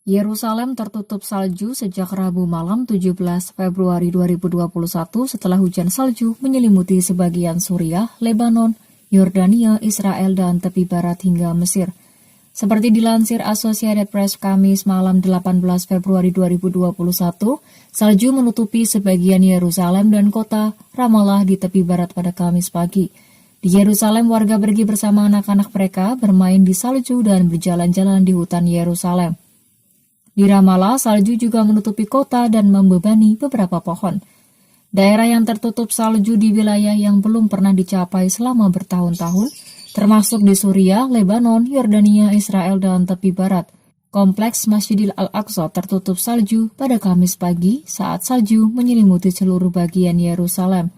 Yerusalem tertutup salju sejak Rabu malam 17 Februari 2021 setelah hujan salju menyelimuti sebagian Suriah, Lebanon, Yordania, Israel, dan tepi barat hingga Mesir. Seperti dilansir Associated Press Kamis malam 18 Februari 2021, salju menutupi sebagian Yerusalem dan kota Ramallah di tepi barat pada Kamis pagi. Di Yerusalem, warga pergi bersama anak-anak mereka bermain di salju dan berjalan-jalan di hutan Yerusalem. Di Ramallah, salju juga menutupi kota dan membebani beberapa pohon. Daerah yang tertutup salju di wilayah yang belum pernah dicapai selama bertahun-tahun, termasuk di Suriah, Lebanon, Yordania, Israel, dan tepi barat. Kompleks Masjidil Al-Aqsa tertutup salju pada Kamis pagi saat salju menyelimuti seluruh bagian Yerusalem.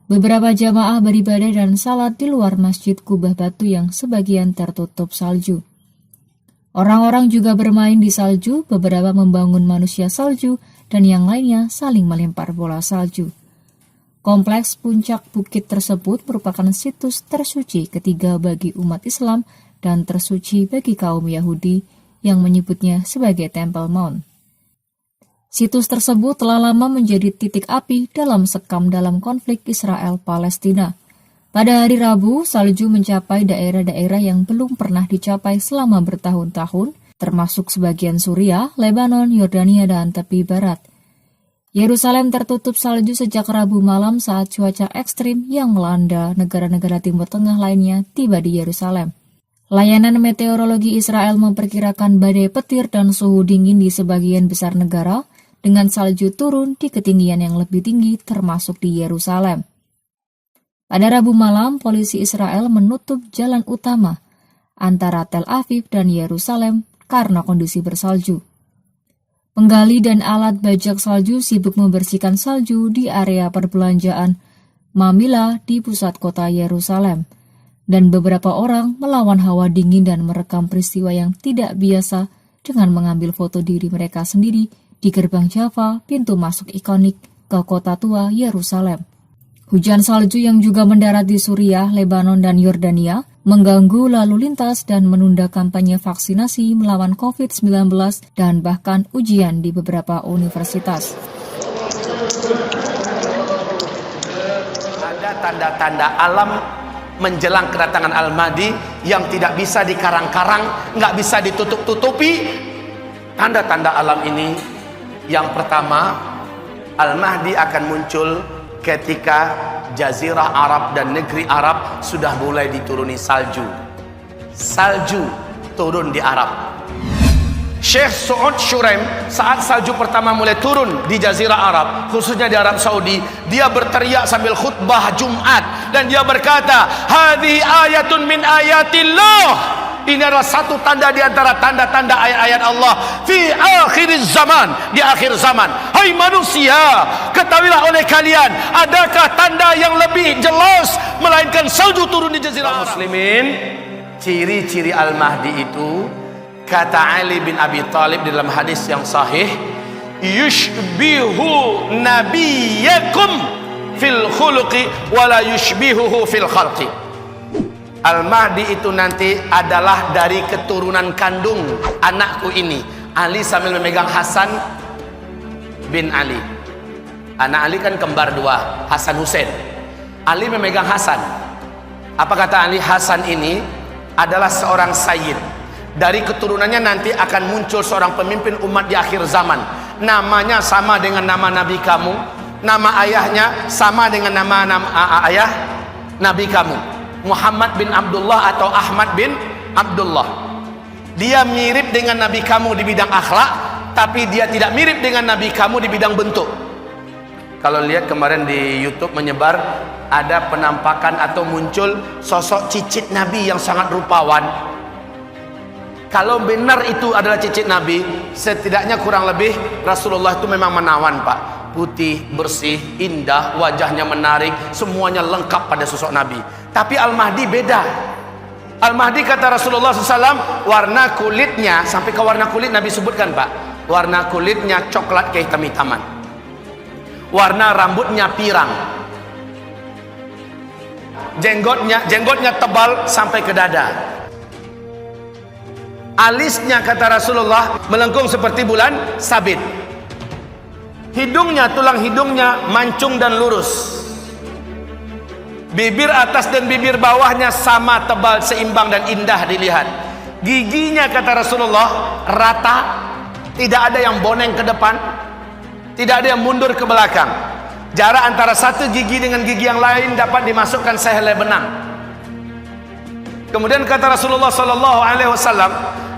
Beberapa jamaah beribadah dan salat di luar Masjid Kubah Batu yang sebagian tertutup salju. Orang-orang juga bermain di salju, beberapa membangun manusia salju, dan yang lainnya saling melempar bola salju. Kompleks puncak bukit tersebut merupakan situs tersuci ketiga bagi umat Islam dan tersuci bagi kaum Yahudi yang menyebutnya sebagai Temple Mount. Situs tersebut telah lama menjadi titik api dalam sekam dalam konflik Israel-Palestina. Pada hari Rabu, salju mencapai daerah-daerah yang belum pernah dicapai selama bertahun-tahun, termasuk sebagian Suriah, Lebanon, Yordania, dan tepi barat. Yerusalem tertutup salju sejak Rabu malam saat cuaca ekstrim yang melanda negara-negara Timur Tengah lainnya tiba di Yerusalem. Layanan meteorologi Israel memperkirakan badai petir dan suhu dingin di sebagian besar negara, dengan salju turun di ketinggian yang lebih tinggi termasuk di Yerusalem. Pada Rabu malam, polisi Israel menutup jalan utama antara Tel Aviv dan Yerusalem karena kondisi bersalju. Penggali dan alat bajak salju sibuk membersihkan salju di area perbelanjaan Mamila di pusat kota Yerusalem. Dan beberapa orang melawan hawa dingin dan merekam peristiwa yang tidak biasa dengan mengambil foto diri mereka sendiri di gerbang Jaffa, pintu masuk ikonik ke kota tua Yerusalem. Hujan salju yang juga mendarat di Suriah, Lebanon, dan Yordania mengganggu lalu lintas dan menunda kampanye vaksinasi melawan COVID-19 dan bahkan ujian di beberapa universitas. Ada tanda-tanda alam menjelang kedatangan Al-Mahdi yang tidak bisa dikarang-karang, nggak bisa ditutup-tutupi. Tanda-tanda alam ini, yang pertama, Al-Mahdi akan muncul ketika Jazirah Arab dan negeri Arab sudah mulai dituruni salju. Salju turun di Arab. Syekh Su'ud Shuraim saat salju pertama mulai turun di Jazirah Arab, khususnya di Arab Saudi, dia berteriak sambil khutbah Jumat dan dia berkata, "Hadhihi ayatun min ayatillah." Ini adalah satu tanda di antara tanda-tanda ayat-ayat Allah fi akhir zaman, di akhir zaman. Hai manusia, ketahuilah oleh kalian, adakah tanda yang lebih jelas melainkan salju turun di Jazirah Arab? Muslimin, ciri-ciri Al-Mahdi itu, kata Ali bin Abi Thalib dalam hadis yang sahih, yushbihu nabiyakum fil khuluqi wala yushbihuhu fil khalqi. Al-Mahdi itu nanti adalah dari keturunan kandung anakku ini. Ali sambil memegang Hasan bin Ali. Anak Ali kan kembar dua, Hasan Hussein. Ali memegang Hasan. Apa kata Ali? Hasan ini adalah seorang sayyid. Dari keturunannya nanti akan muncul seorang pemimpin umat di akhir zaman. Namanya sama dengan nama Nabi kamu. Nama ayahnya sama dengan nama ayah Nabi kamu, Muhammad bin Abdullah atau Ahmad bin Abdullah. Dia mirip dengan Nabi kamu di bidang akhlak, tapi dia tidak mirip dengan Nabi kamu di bidang bentuk. Kalau lihat kemarin di YouTube menyebar, ada penampakan atau muncul sosok cicit Nabi yang sangat rupawan. Kalau benar itu adalah cicit Nabi, setidaknya kurang lebih Rasulullah itu memang menawan, Pak. Putih, bersih, indah, wajahnya menarik, semuanya lengkap pada sosok Nabi. Tapi Al-Mahdi beda. Al-Mahdi kata Rasulullah SAW, warna kulitnya, sampai ke warna kulit Nabi sebutkan, Pak, warna kulitnya coklat kehitam-hitaman, warna rambutnya pirang, jenggotnya tebal sampai ke dada. Alisnya kata Rasulullah melengkung seperti bulan sabit. Hidungnya, tulang hidungnya mancung dan lurus. Bibir atas dan bibir bawahnya sama tebal, seimbang dan indah dilihat. Giginya kata Rasulullah rata, tidak ada yang boneng ke depan, tidak ada yang mundur ke belakang. Jarak antara satu gigi dengan gigi yang lain dapat dimasukkan sehelai benang. Kemudian kata Rasulullah SAW,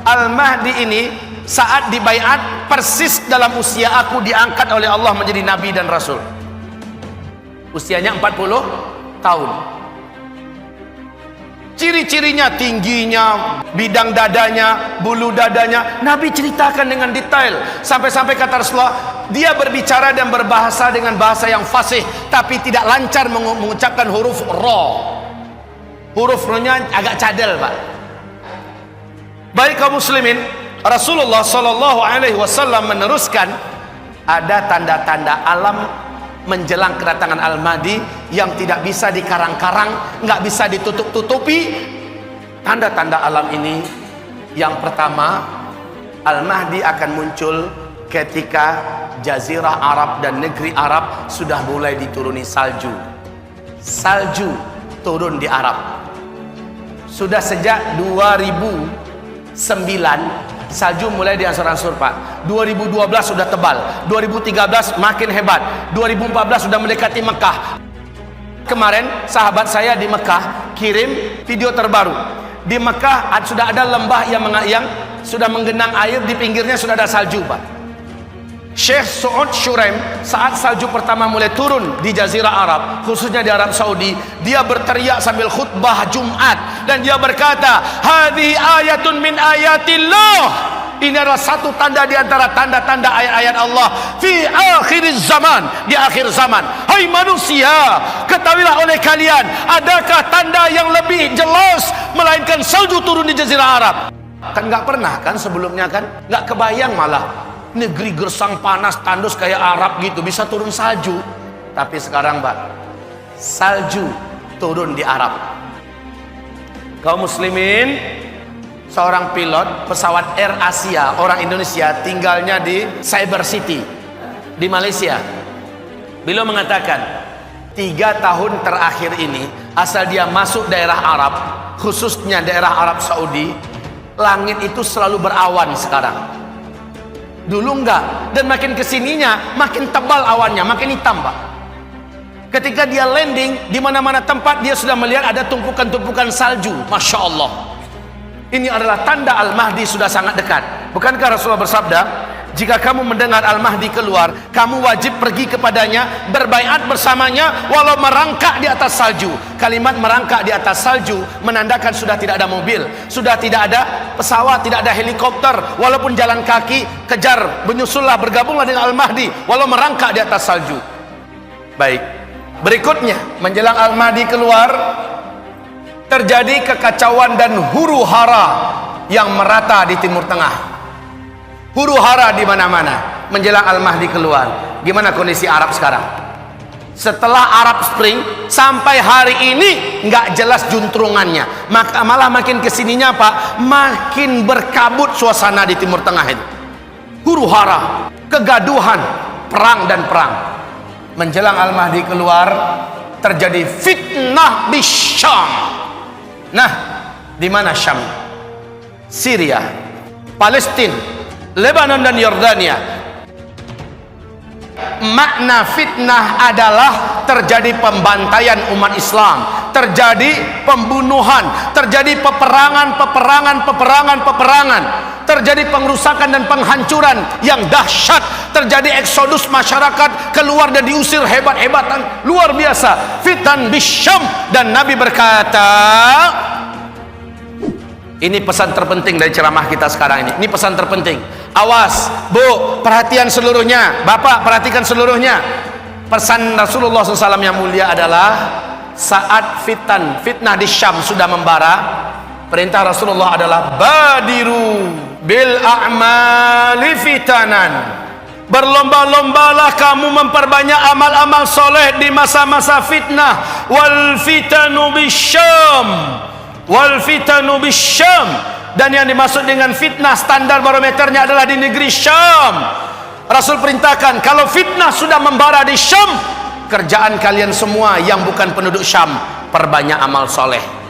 Al-Mahdi ini saat dibaiat persis dalam usia aku diangkat oleh Allah menjadi Nabi dan Rasul. Usianya 40 tahun. Ciri-cirinya, tingginya, bidang dadanya, bulu dadanya, Nabi ceritakan dengan detail. Sampai-sampai kata Rasulullah, dia berbicara dan berbahasa dengan bahasa yang fasih, tapi tidak lancar mengucapkan huruf ra. Huruf ra-nya agak cadel, Pak. Baik kaum muslimin, Rasulullah SAW meneruskan, ada tanda-tanda alam menjelang kedatangan Al-Mahdi yang tidak bisa dikarang-karang, nggak bisa ditutup-tutupi. Tanda-tanda alam ini, yang pertama, Al-Mahdi akan muncul ketika Jazirah Arab dan negeri Arab sudah mulai dituruni salju. Salju turun di Arab. Sudah sejak 2009 salju mulai diansur-ansur, Pak. 2012 sudah tebal, 2013 makin hebat, 2014 sudah mendekati Mekah. Kemarin sahabat saya di Mekah kirim video terbaru. Di Mekah sudah ada lembah yang sudah menggenang air, di pinggirnya sudah ada salju, Pak. Syekh Saud Shuraim saat salju pertama mulai turun di Jazirah Arab, khususnya di Arab Saudi, dia berteriak sambil khutbah Jumat dan dia berkata, "Hadhihi ayatun min ayatillah." Ini adalah satu tanda di antara tanda-tanda ayat-ayat Allah fi akhir zaman, di akhir zaman. Hai manusia, ketahuilah oleh kalian, adakah tanda yang lebih jelas melainkan salju turun di Jazirah Arab? Kan nggak pernah kan sebelumnya, kan nggak kebayang, malah negeri gersang panas tandus kayak Arab gitu bisa turun salju. Tapi sekarang, Pak, salju turun di Arab. Kaum muslimin, seorang pilot pesawat Air Asia orang Indonesia, tinggalnya di Cyber City di Malaysia. Beliau mengatakan 3 tahun terakhir ini, asal dia masuk daerah Arab, khususnya daerah Arab Saudi, langit itu selalu berawan sekarang. Dulu enggak, dan makin kesininya makin tebal awannya, makin hitam, Pak. Ketika dia landing, di mana-mana tempat dia sudah melihat ada tumpukan-tumpukan salju. Masya Allah. Ini adalah tanda Al-Mahdi sudah sangat dekat. Bukankah Rasulullah bersabda, jika kamu mendengar Al-Mahdi keluar, kamu wajib pergi kepadanya, berbaiat bersamanya, walau merangkak di atas salju. Kalimat merangkak di atas salju menandakan sudah tidak ada mobil, sudah tidak ada pesawat, tidak ada helikopter. Walaupun jalan kaki, kejar, menyusullah, bergabunglah dengan Al-Mahdi, walau merangkak di atas salju. Baik, berikutnya menjelang Al-Mahdi keluar, terjadi kekacauan dan huru hara yang merata di Timur Tengah. Huru hara di mana-mana menjelang Al-Mahdi keluar. Gimana kondisi Arab sekarang? Setelah Arab Spring sampai hari ini nggak jelas juntrungannya. Malah makin kesininya, Pak, makin berkabut suasana di Timur Tengah itu. Huru hara, kegaduhan, perang dan perang. Menjelang Al-Mahdi keluar, terjadi fitnah di Syam. Nah, di mana Syam? Syria, Palestina, Lebanon dan Yordania. Makna fitnah adalah terjadi pembantaian umat Islam, terjadi pembunuhan, terjadi peperangan, terjadi pengrusakan dan penghancuran yang dahsyat, terjadi eksodus masyarakat keluar dan diusir hebat-hebatan luar biasa. Fitan bisyam, dan Nabi berkata, ini pesan terpenting dari ceramah kita sekarang ini. Ini pesan terpenting. Awas, Bu, perhatian seluruhnya. Bapak, perhatikan seluruhnya. Pesan Rasulullah SAW yang mulia adalah saat fitnah di Syam sudah membara, perintah Rasulullah adalah badiru bil a'mali fitanan. Berlomba-lombalah kamu memperbanyak amal-amal soleh di masa-masa fitnah. Wal fitanu bisyam, wal fitanu bisyam, Dan yang dimaksud dengan fitnah, standar barometernya adalah di negeri Syam. Rasul perintahkan, kalau fitnah sudah membara di Syam, kerjaan kalian semua yang bukan penduduk Syam, perbanyak amal soleh.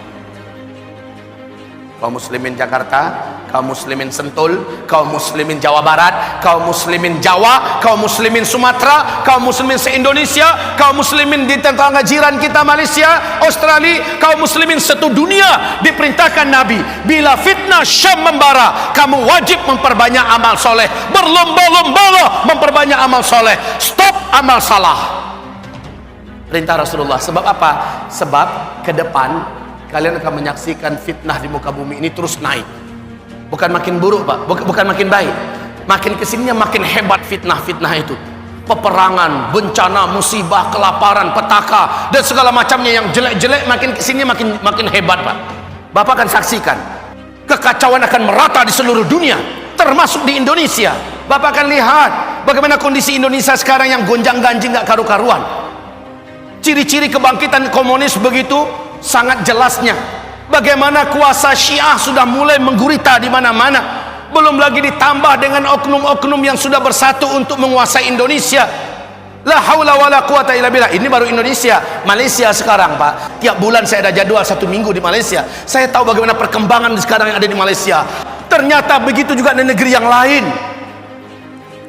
Kaum muslimin Jakarta, kaum muslimin Sentul, kaum muslimin Jawa Barat, kaum muslimin Jawa, kaum muslimin Sumatera, kaum muslimin se-Indonesia, kaum muslimin di tetangga jiran kita Malaysia, Australia, kaum muslimin satu dunia, diperintahkan Nabi, bila fitnah Syam membara, kamu wajib memperbanyak amal soleh, berlomba-lomba memperbanyak amal soleh, stop amal salah. Perintah Rasulullah. Sebab apa? Sebab ke depan kalian akan menyaksikan fitnah di muka bumi ini terus naik. Bukan makin buruk, Pak. Bukan makin baik. Makin kesininya makin hebat fitnah-fitnah itu. Peperangan, bencana, musibah, kelaparan, petaka, dan segala macamnya yang jelek-jelek, makin kesininya makin hebat, Pak. Bapak akan saksikan. Kekacauan akan merata di seluruh dunia, termasuk di Indonesia. Bapak akan lihat bagaimana kondisi Indonesia sekarang yang gonjang-ganjing gak karu-karuan. Ciri-ciri kebangkitan komunis begitu sangat jelasnya. Bagaimana kuasa Syiah sudah mulai menggurita di mana-mana. Belum lagi ditambah dengan oknum-oknum yang sudah bersatu untuk menguasai Indonesia. La haula wala quwata illa billah. Ini baru Indonesia. Malaysia sekarang, Pak. Tiap bulan saya ada jadwal 1 minggu di Malaysia. Saya tahu bagaimana perkembangan sekarang yang ada di Malaysia. Ternyata begitu juga di negeri yang lain.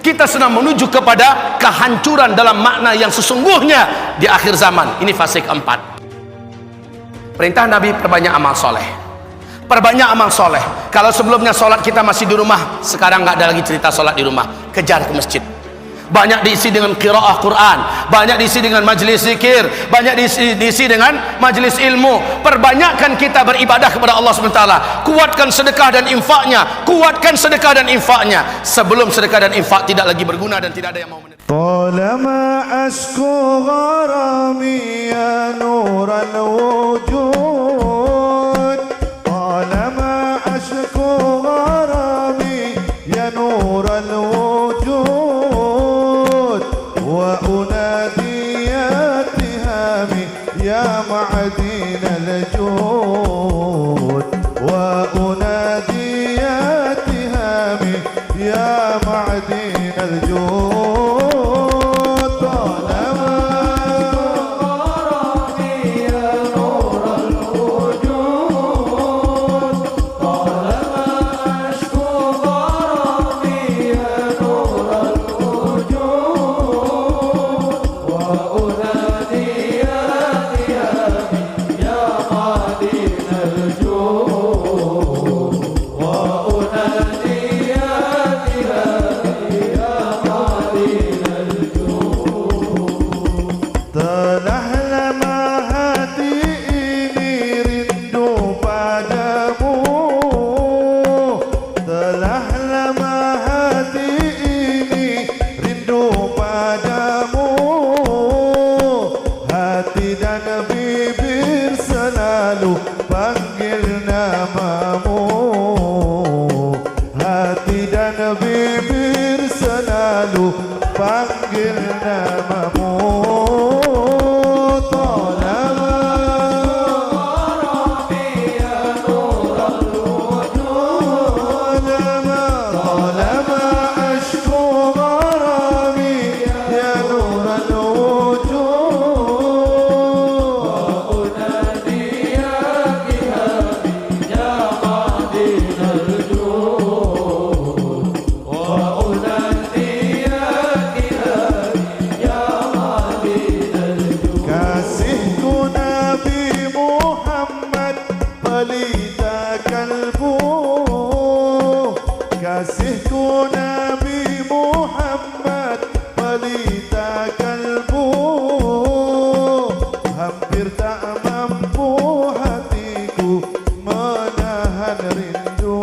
Kita sedang menuju kepada kehancuran dalam makna yang sesungguhnya di akhir zaman. Ini fase keempat. Perintah Nabi, perbanyak amal soleh. Perbanyak amal soleh. Kalau sebelumnya solat kita masih di rumah, sekarang nggak ada lagi cerita solat di rumah. Kejar ke masjid. Banyak diisi dengan qiraah Quran, banyak diisi dengan majlis zikir, banyak diisi dengan majlis ilmu. Perbanyakkan kita beribadah kepada Allah SWT. Kuatkan sedekah dan infaknya. Kuatkan sedekah dan infaknya. Sebelum sedekah dan infak tidak lagi berguna dan tidak ada yang mau menerima. طالما أشكو غرامي يا نور الوجود طالما أشكو غرامي يا نور الوجود وأنادي يا تهامي يا معدن الجود وأنادي يا تهامي يا معدن الجود panggil namamu talama ya nur al-wujud talama ashku gharami ya nur al-wujud wa unadi ya kihami ya madin al-jud wa unadi kasihku Nabi Muhammad pelita kalbu kasihku Nabi Muhammad pelita kalbu hampir tak mampu hatiku menahan rindu